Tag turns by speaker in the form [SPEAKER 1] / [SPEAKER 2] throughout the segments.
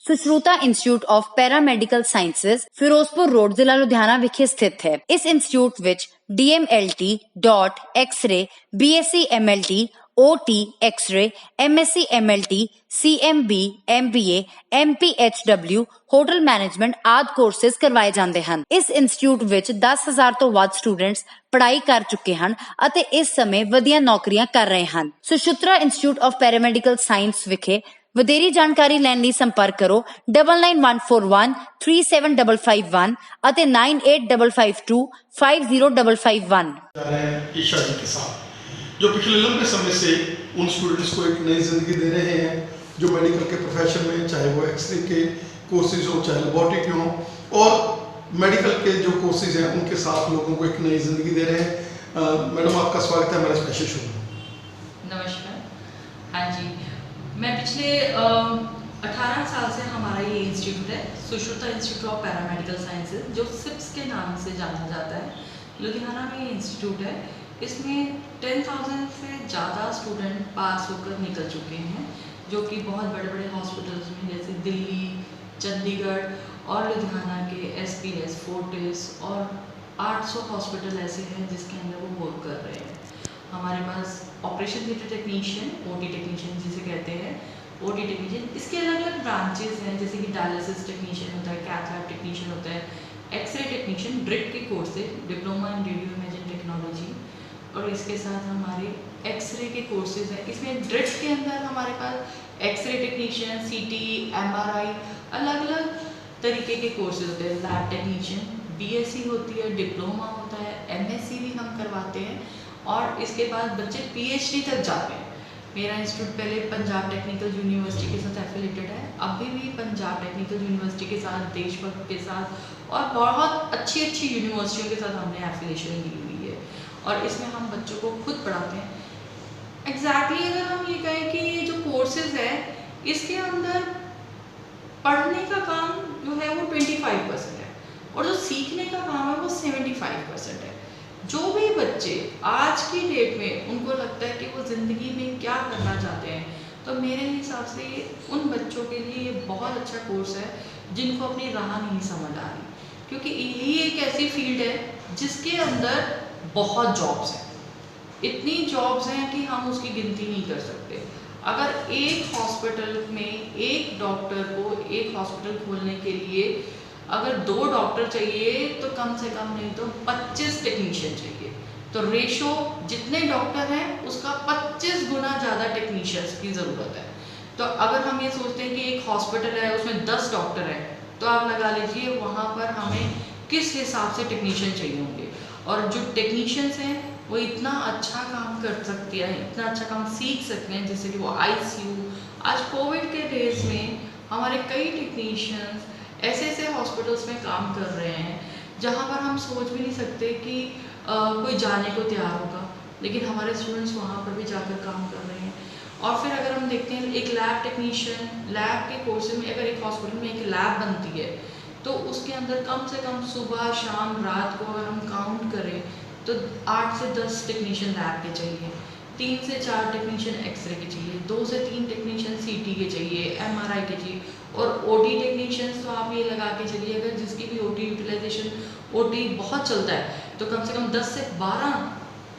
[SPEAKER 1] Sushruta institute of paramedical sciences Ferozepur road जिला लुधियाना विखे स्थित है। इस इंस्टीट्यूट विच DMLT, dot X-ray, BSc MLT, OT X-ray, MSc MLT, CMB, MBA, MPHW, hotel management आदि कोर्सेज करवाए जाते हैं। इस इंस्टीट्यूट विच 10,000 तो वध स्टूडेंट्स पढ़ाई कर चुके हैं अते इस समय वधिया नौकरियां कर रहे हैं। Sushruta institute of paramedical science विखे ਵਧੇਰੀ ਜਾਣਕਾਰੀ ਲੈਣ ਲਈ ਸੰਪਰਕ ਕਰੋ 9914137551 ਅਤੇ 9855250551।
[SPEAKER 2] ईशा जी के साथ जो पिछले लंबे समय से उन स्टूडेंट्स को एक नई जिंदगी दे रहे हैं जो मेडिकल के प्रोफेशन में, चाहे वो एक्सरे के कोर्सेज हो, चाहे लेबोरेटरी के हों, और मेडिकल के जो कोर्सेज हैं उनके साथ लोगों को एक नई जिंदगी दे रहे हैं। मैडम, आपका स्वागत है हमारे स्पेशल शो में।
[SPEAKER 3] नमस्कार। हाँ जी, मैं पिछले 18 साल से हमारा ये इंस्टीट्यूट है Sushruta institute of paramedical sciences, जो सिप्स के नाम से जाना जाता है। लुधियाना में ये इंस्टीट्यूट है। इसमें 10,000 से ज़्यादा स्टूडेंट पास होकर निकल चुके हैं, जो कि बहुत बड़े बड़े हॉस्पिटल्स में जैसे दिल्ली, चंडीगढ़ और लुधियाना के SPS, फोर्टिस और 800 हॉस्पिटल ऐसे हैं जिसके अंदर वो वर्क कर रहे हैं। हमारे पास operation theatre technician, OT technician जिसे कहते हैं, OT टेक्नीशियन, इसके अलग अलग ब्रांचेस हैं जैसे कि डायलिसिस टेक्नीशियन होता है, कैथ लैब टेक्नीशियन होता है, एक्सरे टेक्नीशियन, ड्रिप के कोर्स है, diploma in radio imaging technology, और इसके साथ हमारे एक्सरे के कोर्सेज हैं। इसमें ड्रिप के अंदर हमारे पास एक्सरे टेक्नीशियन, CT, MRI, अलग अलग तरीके के कोर्सेज होते हैं। लैब टेक्नीशियन, BSc होती है, डिप्लोमा होता है, MSc भी हम करवाते हैं, और इसके बाद बच्चे PhD तक जाते हैं। मेरा इंस्टीट्यूट पहले पंजाब टेक्निकल यूनिवर्सिटी के साथ एफिलेटेड है, अभी भी पंजाब टेक्निकल यूनिवर्सिटी के साथ, देशभक्त के साथ और बहुत अच्छी अच्छी यूनिवर्सिटियों के साथ हमने एफिलेशन ली हुई है, और इसमें हम बच्चों को खुद पढ़ाते हैं। एग्जैक्टली अगर हम ये कहें कि ये जो कोर्सेज है इसके अंदर पढ़ने का काम जो है वो 25% है, और जो सीखने का काम है वो 75% है। जो भी बच्चे आज की डेट में उनको लगता है कि वो ज़िंदगी में क्या करना चाहते हैं, तो मेरे हिसाब से उन बच्चों के लिए ये बहुत अच्छा कोर्स है जिनको अपनी राह नहीं समझ आ रही, क्योंकि यही एक ऐसी फील्ड है जिसके अंदर बहुत जॉब्स हैं। इतनी जॉब्स हैं कि हम उसकी गिनती नहीं कर सकते। अगर एक हॉस्पिटल में एक डॉक्टर को एक हॉस्पिटल खोलने के लिए अगर 2 डॉक्टर चाहिए तो कम से कम नहीं तो 25 टेक्नीशियन चाहिए, तो रेशो जितने डॉक्टर हैं उसका 25 गुना ज़्यादा टेक्नीशियंस की ज़रूरत है। तो अगर हम ये सोचते हैं कि एक हॉस्पिटल है उसमें 10 डॉक्टर हैं, तो आप लगा लीजिए वहाँ पर हमें किस हिसाब से टेक्नीशियन चाहिए होंगे, और जो टेक्नीशियंस हैं वो इतना अच्छा काम कर सकते हैं, इतना अच्छा काम सीख सकते हैं, जैसे कि वो ICU, आज कोविड के डेज में हमारे कई टेक्नीशियंस ऐसे ऐसे हॉस्पिटल्स में काम कर रहे हैं जहाँ पर हम सोच भी नहीं सकते कि कोई जाने को तैयार होगा, लेकिन हमारे स्टूडेंट्स वहाँ पर भी जाकर काम कर रहे हैं। और फिर अगर हम देखते हैं एक लैब टेक्नीशियन, लैब के कोर्स में अगर एक हॉस्पिटल में एक लैब बनती है तो उसके अंदर कम से कम सुबह, शाम, रात को अगर हम काउंट करें तो 8 से 10 टेक्नीशियन लैब के चाहिए, 3 से 4 टेक्नीशियन एक्सरे के चाहिए, 2 से 3 टेक्नीशियन CT के चाहिए, MRI के चाहिए, और OT टेक्नीशियंस तो आप ये लगा के चलिए अगर जिसकी भी OT यूटिलाइजेशन OT बहुत चलता है तो कम से कम 10 से 12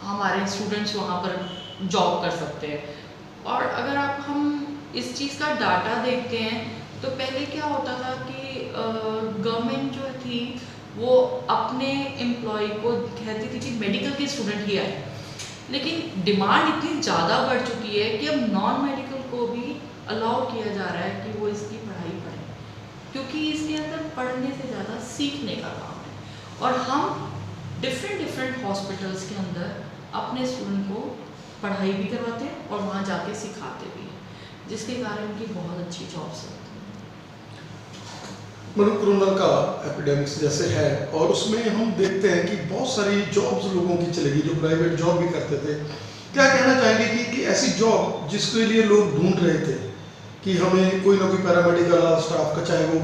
[SPEAKER 3] हमारे स्टूडेंट्स वहाँ पर जॉब कर सकते हैं। और अगर आप हम इस चीज़ का डाटा देखते हैं तो पहले क्या होता था कि गवर्नमेंट जो थी वो अपने एम्प्लॉय को कहती थी कि मेडिकल के स्टूडेंट ही आए, लेकिन डिमांड इतनी ज़्यादा बढ़ चुकी है कि अब नॉन मेडिकल को भी अलाउ किया जा रहा है कि वो इसकी पढ़ाई पढ़ें, क्योंकि इसके अंदर पढ़ने से ज़्यादा सीखने का काम है। और हम डिफरेंट हॉस्पिटल्स के अंदर अपने स्टूडेंट को पढ़ाई भी करवाते हैं और वहाँ जाके सिखाते भी हैं, जिसके कारण उनकी बहुत अच्छी जॉब्स होती हैं।
[SPEAKER 2] मतलब कोरोना का एपिडेमिक्स जैसे है और उसमें हम देखते हैं कि बहुत सारी जॉब्स लोगों की चलेगी जो प्राइवेट जॉब भी करते थे। क्या कहना चाहेंगे कि ऐसी जॉब जिसके लिए लोग ढूंढ रहे थे कि हमें कोई ना कोई पैरामेडिकल स्टाफ का, चाहे वो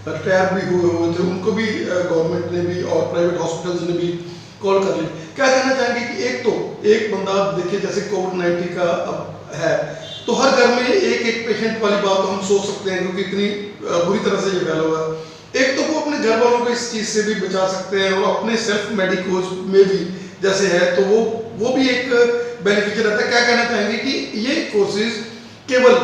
[SPEAKER 2] रिटायर भी हुए थे, उनको भी गवर्नमेंट ने भी और प्राइवेट हॉस्पिटल्स ने भी कॉल कर ली। क्या कहना चाहेंगे कि एक बंदा देखिए जैसे कोविड-19 का अब है तो हर घर में एक एक पेशेंट वाली बात तो हम सोच सकते हैं, क्योंकि इतनी बुरी तरह से ये फैला हुआ है। एक तो वो अपने घर वालों को इस चीज़ से भी बचा सकते हैं, और अपने सेल्फ मेडिकोज में भी जैसे है तो वो भी एक बेनिफिशियल रहता है। क्या कहना चाहेंगे कि ये कोर्सेज केवल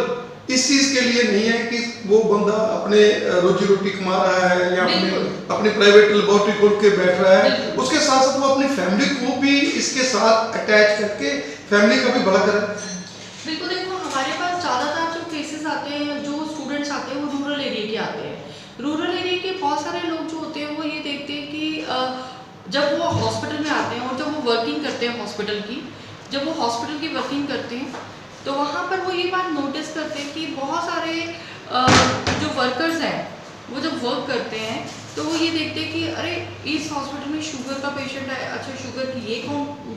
[SPEAKER 2] इस चीज़ के लिए नहीं है कि वो बंदा अपने रोजी रोटी कमा रहा है या अपनी प्राइवेट लेबोरेटरी खोल के बैठ रहा है, उसके साथ साथ वो अपनी फैमिली को भी इसके साथ अटैच करके फैमिली का भी भला करे।
[SPEAKER 3] बिल्कुल, देखो हमारे पास ज़्यादातर जो केसेस आते हैं, जो स्टूडेंट्स आते हैं, वो रूरल एरिया के आते हैं। रूरल एरिया के बहुत सारे लोग जो होते हैं वो ये देखते हैं कि जब वो हॉस्पिटल में आते हैं और जब वो वर्किंग करते हैं हॉस्पिटल की, जब वो हॉस्पिटल की वर्किंग करते हैं तो वहाँ पर वो ये बात नोटिस करते हैं कि बहुत सारे जो वर्कर्स हैं वो जब वर्क करते हैं तो वो ये देखते हैं कि अरे इस हॉस्पिटल में शुगर का पेशेंट है, अच्छा शुगर की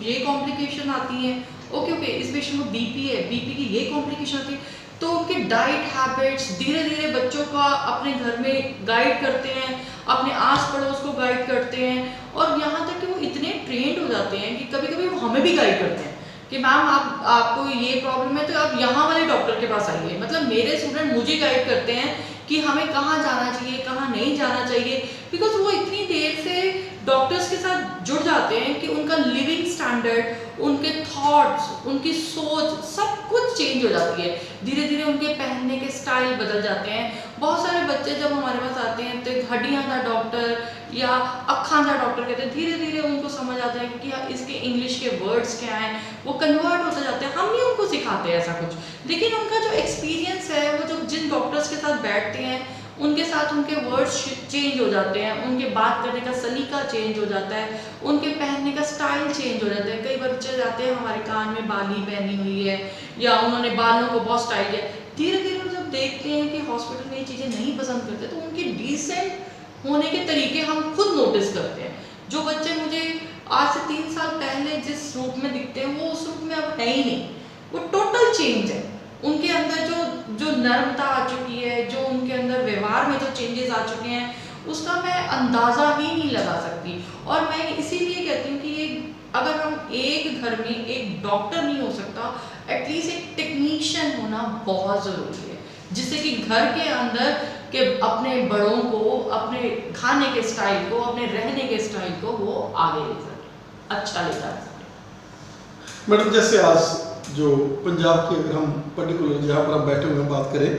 [SPEAKER 3] ये कॉम्प्लिकेशन आती है, ओके इस पेशेंट को बीपी है, बीपी की ये कॉम्प्लिकेशन आती है। तो उनके डाइट हैबिट्स धीरे धीरे बच्चों का अपने घर में गाइड करते हैं, अपने आस पड़ोस को गाइड करते हैं, और यहाँ तक कि वो इतने ट्रेंड हो जाते हैं कि कभी कभी वो हमें भी गाइड करते हैं कि मैम आपको ये प्रॉब्लम है तो आप यहाँ वाले डॉक्टर के पास आइए। मतलब मेरे स्टूडेंट मुझे गाइड करते हैं कि हमें कहाँ जाना चाहिए, कहाँ नहीं जाना चाहिए, बिकॉज वो इतनी देर से डॉक्टर्स के साथ जुड़ जाते हैं कि उनका लिविंग स्टैंडर्ड, उनके थॉट्स, उनकी सोच सब कुछ चेंज हो जाती है। धीरे धीरे उनके पहनने के स्टाइल बदल जाते हैं। बहुत सारे बच्चे जब हमारे पास आते हैं तो हड्डियां का डॉक्टर या अखां का डॉक्टर कहते हैं, धीरे धीरे उनको समझ आता है कि इसके इंग्लिश के वर्ड्स क्या हैं, वो कन्वर्ट होते जाते हैं। हम नहीं उनको सिखाते ऐसा कुछ, लेकिन उनका जो एक्सपीरियंस है, वो जो जिन डॉक्टर्स के साथ बैठते हैं उनके साथ उनके वर्ड्स चेंज हो जाते हैं, उनके बात करने का सलीका चेंज हो जाता है, उनके पहनने का स्टाइल चेंज हो जाता है। कई बच्चे जाते हैं हमारे कान में बाली पहनी हुई है या उन्होंने बालों को बहुत स्टाइल किया, धीरे धीरे जब देखते हैं कि हॉस्पिटल में ये चीज़ें नहीं पसंद करते तो उनके डिसेंट होने के तरीके हम खुद नोटिस करते हैं। जो बच्चे मुझे आज से 3 साल पहले जिस रूप में दिखते हैं वो उस रूप में अब है ही नहीं, वो टोटल चेंज है। उनके अंदर जो नर्मता आ चुकी है, जो उनके अंदर व्यवहार में जो चेंजेस आ चुके हैं, उसका मैं अंदाज़ा ही नहीं लगा सकती। और मैं इसीलिए कहती हूँ कि ये अगर हम एक घर में एक डॉक्टर नहीं हो सकता, एटलीस्ट एक टेक्नीशियन होना बहुत ज़रूरी है, जिससे कि घर के अंदर के अपने बड़ों को, अपने खाने के स्टाइल को, अपने रहने के स्टाइल को वो आगे ले सके, अच्छा ले जा सके।
[SPEAKER 2] मैडम, जैसे आज जो पंजाब की अगर हम पर्टिकुलर जहाँ पर हम बैठे हुए हैं बात करें,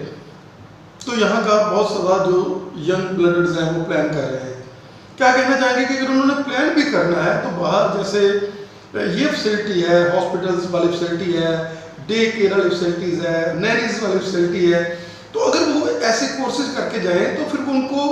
[SPEAKER 2] तो यहाँ का बहुत सारा जो यंग ब्लडर्स हैं वो प्लान कर रहे हैं। क्या कहना चाहेंगे कि अगर उन्होंने प्लान भी करना है तो बाहर जैसे ये फैसिलिटी है, हॉस्पिटल्स वाली फैसिलिटी है, डे केयर वाली फैसिलिटीज़ है, नैनीज वाली फैसिलिटी है, तो अगर वो ऐसे कोर्सेज करके जाएँ तो फिर उनको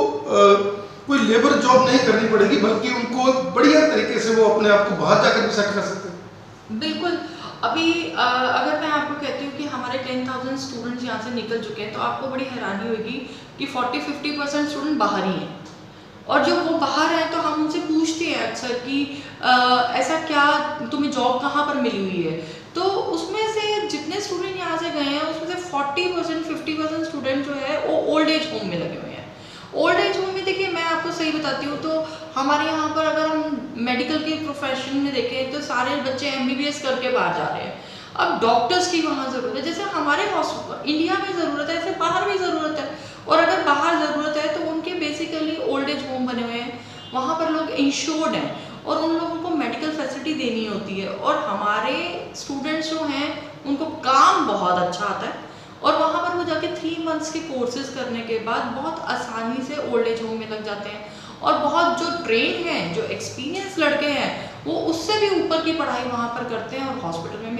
[SPEAKER 2] कोई लेबर जॉब नहीं करनी पड़ेगी, बल्कि उनको बढ़िया तरीके से वो अपने आप को बाहर जाकर भी सेट कर सकते हैं।
[SPEAKER 3] बिल्कुल। अभी अगर मैं आपको कहती हूँ कि हमारे 10,000 स्टूडेंट्स यहाँ से निकल चुके हैं तो आपको बड़ी हैरानी होगी कि 40-50% स्टूडेंट बाहर ही हैं। और जब वो बाहर हैं तो हम उनसे पूछते हैं अक्सर कि ऐसा क्या तुम्हें जॉब कहाँ पर मिली हुई है, तो उसमें से जितने स्टूडेंट यहाँ से गए हैं उसमें से 40-50% स्टूडेंट जो है वो ओल्ड एज होम में लगे हुए हैं। ओल्ड एज होम में देखिए, मैं आपको सही बताती हूँ तो हमारे यहाँ पर अगर हम मेडिकल के प्रोफेशन में देखें तो सारे बच्चे MBBS करके बाहर जा रहे हैं। अब डॉक्टर्स की वहाँ ज़रूरत है, जैसे हमारे इंडिया में ज़रूरत है ऐसे बाहर भी ज़रूरत है। और अगर बाहर ज़रूरत है तो उनके बेसिकली ओल्ड एज होम बने हुए हैं, वहाँ पर लोग इंश्योर्ड हैं और उन लोगों को मेडिकल फैसिलिटी देनी होती है। और हमारे स्टूडेंट्स जो हैं उनको काम बहुत अच्छा आता है और वहाँ पर वो जाके 3 मंथ्स के कोर्सेज करने के बाद बहुत आसानी से ओल्ड एज होम में लग जाते हैं। और बहुत जो ट्रेन हैं, जो एक्सपीरियंस लड़के हैं, वो उससे भी ऊपर की पढ़ाई वहाँ पर करते हैं। और हॉस्पिटल में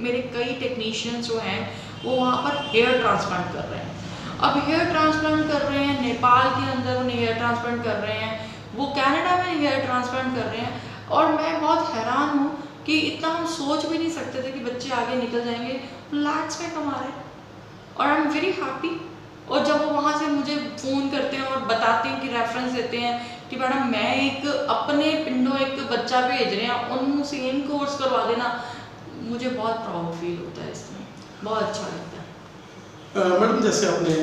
[SPEAKER 3] मेरे कई टेक्नीशियंस जो हैं वो वहाँ पर हेयर ट्रांसप्लांट कर रहे हैं। अब हेयर ट्रांसप्लांट कर रहे हैं, नेपाल के अंदर उन्हें हेयर ट्रांसप्लांट कर रहे हैं, वो कनाडा में हेयर ट्रांसप्लांट कर रहे हैं। और मैं बहुत हैरान हूँ कि इतना हम सोच भी नहीं सकते थे कि बच्चे आगे निकल जाएंगे, लैक्स में कमा रहे हैं और आई एम वेरी हैप्पी। और जब वो वहाँ से मुझे फ़ोन करते हैं और बताते हैं कि रेफरेंस देते हैं कि मैडम मैं एक अपने पिंडों एक बच्चा भेज रहे हैं, उन सेम कोर्स करवा देना, मुझे बहुत प्राउड फील होता है, इसमें बहुत अच्छा लगता है।
[SPEAKER 2] मैडम, जैसे आपने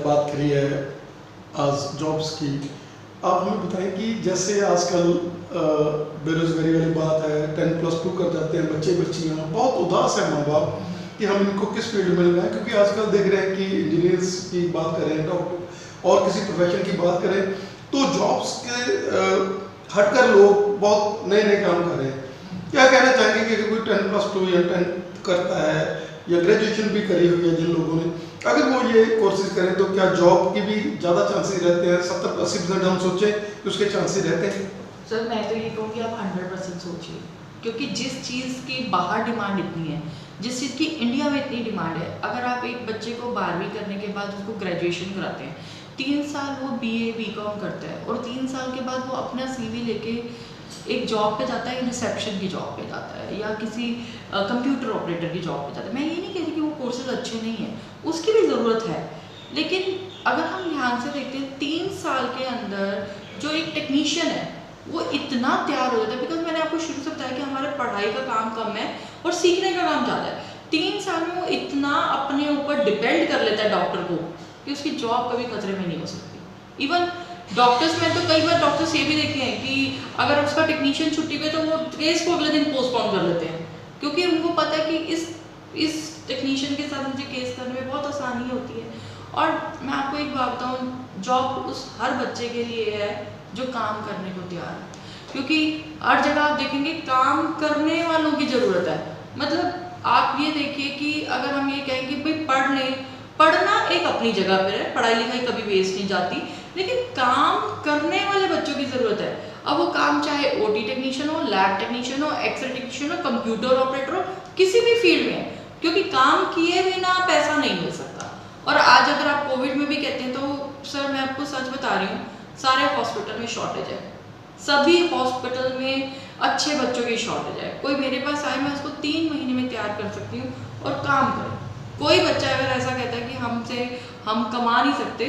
[SPEAKER 2] बात करी है आज जॉब्स की, आप हमें बताएं कि जैसे आजकल बेरोजगारी वाली बात है, 10+2 कर जाते हैं बच्चे बच्चियाँ, बहुत उदास है माँ बाप कि हम इनको किस फील्ड में लगाएं, क्योंकि आजकल देख रहे हैं कि इंजीनियर्स की बात करें, डॉक्टर और किसी प्रोफेशन की बात करें तो जॉब्स के हटकर लोग बहुत नए नए काम कर रहे हैं। क्या कहना चाहेंगे कि अगर कोई 10+2 या 10 करता है या ग्रेजुएशन भी करी हुई है जिन लोगों ने, अगर वो ये कोर्सेज करें तो क्या जॉब की भी ज़्यादा चांसेस रहते हैं? 70-80% हम सोचें कि उसके चांसेस रहते हैं।
[SPEAKER 3] सर मैं तो ये कहूँगी आप 100% सोचिए, क्योंकि जिस चीज़ की बाहर डिमांड इतनी है, जिस चीज़ की इंडिया में इतनी डिमांड है, अगर आप एक बच्चे को 12वीं करने के बाद उसको ग्रेजुएशन कराते हैं, 3 साल वो BA BCom करता है और 3 साल के बाद वो अपना CV लेके एक जॉब पे जाता है, रिसेप्शन की जॉब पे जाता है या किसी कंप्यूटर ऑपरेटर की जॉब पे जाता है। मैं ये नहीं कह रही कि वो कोर्सेज अच्छे नहीं हैं, उसकी भी ज़रूरत है, लेकिन अगर हम ध्यान से देखते हैं 3 साल के अंदर जो एक टेक्नीशियन है वो इतना तैयार हो जाता है, बिकॉज मैंने आपको शुरू से बताया कि हमारे पढ़ाई का काम कम है और सीखने का काम ज़्यादा है। 3 साल में वो इतना अपने ऊपर डिपेंड कर लेता है डॉक्टर को कि उसकी जॉब कभी खतरे में नहीं हो सकती। इवन डॉक्टर्स में तो कई बार डॉक्टर्स ये भी देखे हैं कि अगर उसका टेक्नीशियन छुट्टी पे तो वो केस को अगले दिन पोस्टपोन कर लेते हैं, क्योंकि उनको पता है कि इस टेक्नीशियन के साथ मुझे केस करने में बहुत आसानी होती है। और मैं आपको एक बात बताऊँ, जॉब उस हर बच्चे के लिए है जो काम करने को तैयार है, क्योंकि हर जगह आप देखेंगे काम करने वालों की ज़रूरत है। मतलब आप ये देखिए कि अगर हम ये कहें कि भाई पढ़ लें, पढ़ना एक अपनी जगह पर है, पढ़ाई लिखाई कभी वेस्ट नहीं जाती, लेकिन काम करने वाले बच्चों की ज़रूरत है। अब वो काम चाहे OT टेक्नीशियन हो, लैब टेक्नीशियन हो, एक्सरे टेक्नीशियन हो, कंप्यूटर ऑपरेटर हो, किसी भी फील्ड में, क्योंकि काम किए बिना पैसा नहीं मिल सकता। और आज अगर आप कोविड में भी कहते हैं तो सर मैं आपको सच बता रही हूँ, सारे हॉस्पिटल में शॉर्टेज है, सभी हॉस्पिटल में अच्छे बच्चों की शॉर्टेज है। कोई मेरे पास आए, मैं उसको 3 महीने में तैयार कर सकती हूँ और काम करें। कोई बच्चा अगर ऐसा कहता है कि हम कमा नहीं सकते,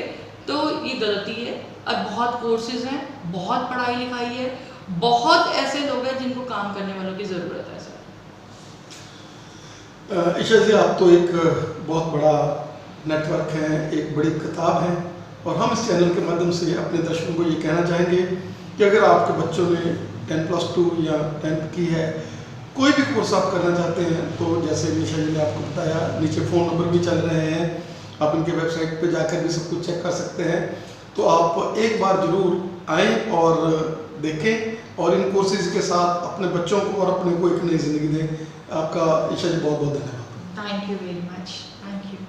[SPEAKER 3] तो ये गलती है। अब बहुत कोर्सेज हैं, बहुत पढ़ाई लिखाई है, बहुत ऐसे लोग हैं जिनको काम करने वालों की ज़रूरत है सर।
[SPEAKER 2] ईशा जी, आप तो एक बहुत बड़ा नेटवर्क है, एक बड़ी किताब है, और हम इस चैनल के माध्यम से अपने दर्शकों को ये कहना चाहेंगे कि अगर आपके बच्चों ने 10+2 या 10th की है, कोई भी कोर्स आप करना चाहते हैं, तो जैसे निशा जी ने आपको बताया, नीचे फ़ोन नंबर भी चल रहे हैं, आप इनके वेबसाइट पे जाकर भी सब कुछ चेक कर सकते हैं। तो आप एक बार ज़रूर आएँ और देखें और इन कोर्सेज के साथ अपने बच्चों को और अपने को एक नई ज़िंदगी दें। आपका ईशा जी बहुत बहुत धन्यवाद।
[SPEAKER 3] Thank you very much, thank you.